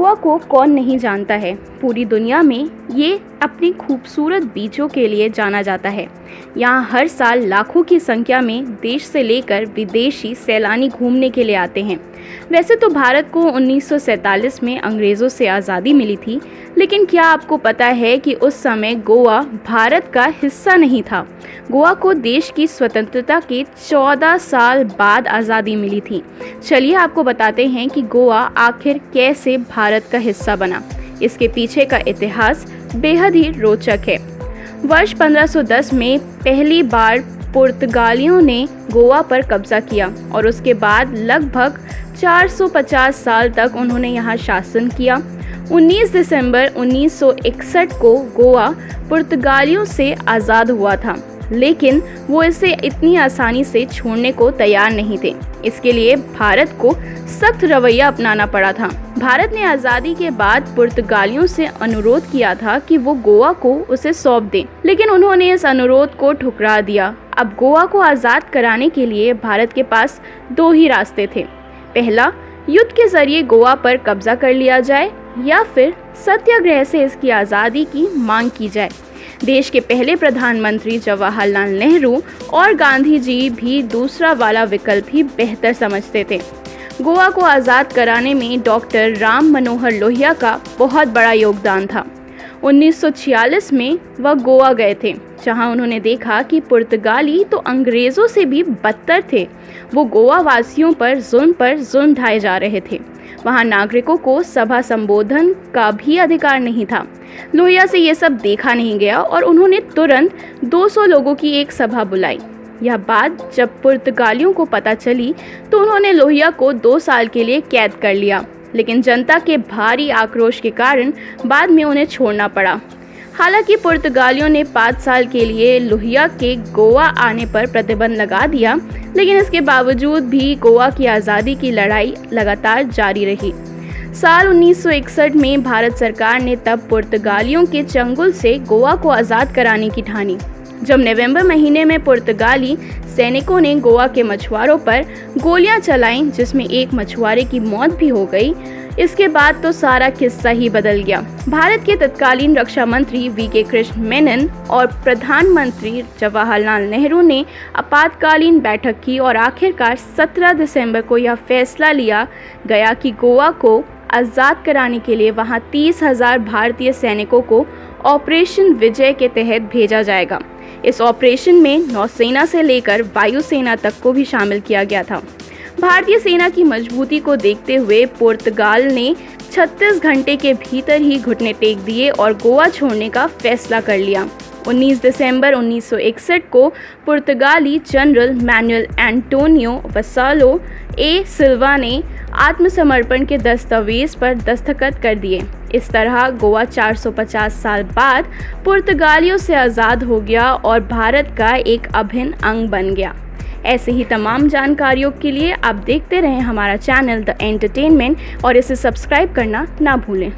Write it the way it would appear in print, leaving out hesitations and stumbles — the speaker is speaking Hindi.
गोवा को कौन नहीं जानता है। पूरी दुनिया में ये अपनी खूबसूरत बीचों के लिए जाना जाता है। यहाँ हर साल लाखों की संख्या में देश से लेकर विदेशी सैलानी घूमने के लिए आते हैं। वैसे तो भारत को 1947 में अंग्रेज़ों से आज़ादी मिली थी, लेकिन क्या आपको पता है कि उस समय गोवा भारत का हिस्सा नहीं था। गोवा को देश की स्वतंत्रता के 14 साल बाद आज़ादी मिली थी। चलिए आपको बताते हैं कि गोवा आखिर कैसे भारत का हिस्सा बना। इसके पीछे का इतिहास बेहद ही रोचक है। वर्ष 1510 में पहली बार पुर्तगालियों ने गोवा पर कब्जा किया और उसके बाद लगभग 450 साल तक उन्होंने यहाँ शासन किया। 19 दिसंबर 1961 को गोवा पुर्तगालियों से आज़ाद हुआ था, लेकिन वो इसे इतनी आसानी से छोड़ने को तैयार नहीं थे। इसके लिए भारत को सख्त रवैया अपनाना पड़ा था। भारत ने आज़ादी के बाद पुर्तगालियों से अनुरोध किया था कि वो गोवा को उसे सौंप दें, लेकिन उन्होंने इस अनुरोध को ठुकरा दिया। अब गोवा को आज़ाद कराने के लिए भारत के पास दो ही रास्ते थे। पहला, युद्ध के जरिए गोवा पर कब्जा कर लिया जाए या फिर सत्याग्रह से इसकी आज़ादी की मांग की जाए। देश के पहले प्रधानमंत्री जवाहरलाल नेहरू और गांधी जी भी दूसरा वाला विकल्प ही बेहतर समझते थे। गोवा को आज़ाद कराने में डॉक्टर राम मनोहर लोहिया का बहुत बड़ा योगदान था। 1946 में वह गोवा गए थे, जहां उन्होंने देखा कि पुर्तगाली तो अंग्रेज़ों से भी बदतर थे। वो गोवा वासियों पर जुल्म ढाए जा रहे थे। वहां नागरिकों को सभा संबोधन का भी अधिकार नहीं था। लोहिया से ये सब देखा नहीं गया और उन्होंने तुरंत 200 लोगों की एक सभा बुलाई। यह बात जब पुर्तगालियों को पता चली तो उन्होंने लोहिया को 2 साल के लिए कैद कर लिया, लेकिन जनता के भारी आक्रोश के कारण बाद में उन्हें छोड़ना पड़ा। हालांकि पुर्तगालियों ने 5 साल के लिए लोहिया के गोवा आने पर प्रतिबंध लगा दिया, लेकिन इसके बावजूद भी गोवा की आज़ादी की लड़ाई लगातार जारी रही। साल 1961 में भारत सरकार ने तब पुर्तगालियों के चंगुल से गोवा को आज़ाद कराने की ठानी। जब नवंबर महीने में पुर्तगाली सैनिकों ने गोवा के मछुआरों पर गोलियां चलाईं, जिसमें एक मछुआरे की मौत भी हो गई, इसके बाद तो सारा किस्सा ही बदल गया। भारत के तत्कालीन रक्षा मंत्री वी.के. कृष्ण मेनन और प्रधानमंत्री जवाहरलाल नेहरू ने आपातकालीन बैठक की और आखिरकार 17 दिसंबर को यह फैसला लिया गया कि गोवा को आज़ाद कराने के लिए वहां 30,000 भारतीय सैनिकों को ऑपरेशन विजय के तहत भेजा जाएगा। इस ऑपरेशन में नौसेना से लेकर वायुसेना तक को भी शामिल किया गया था। भारतीय सेना की मजबूती को देखते हुए पुर्तगाल ने 36 घंटे के भीतर ही घुटने टेक दिए और गोवा छोड़ने का फैसला कर लिया। 19 दिसंबर 1961 को पुर्तगाली जनरल मैनुअल एंटोनियो वसालो ए सिल्वा ने आत्मसमर्पण के दस्तावेज पर दस्तखत कर दिए। इस तरह गोवा 450 साल बाद पुर्तगालियों से आज़ाद हो गया और भारत का एक अभिन्न अंग बन गया। ऐसे ही तमाम जानकारियों के लिए आप देखते रहें हमारा चैनल द एंटरटेनमेंट और इसे सब्सक्राइब करना ना भूलें।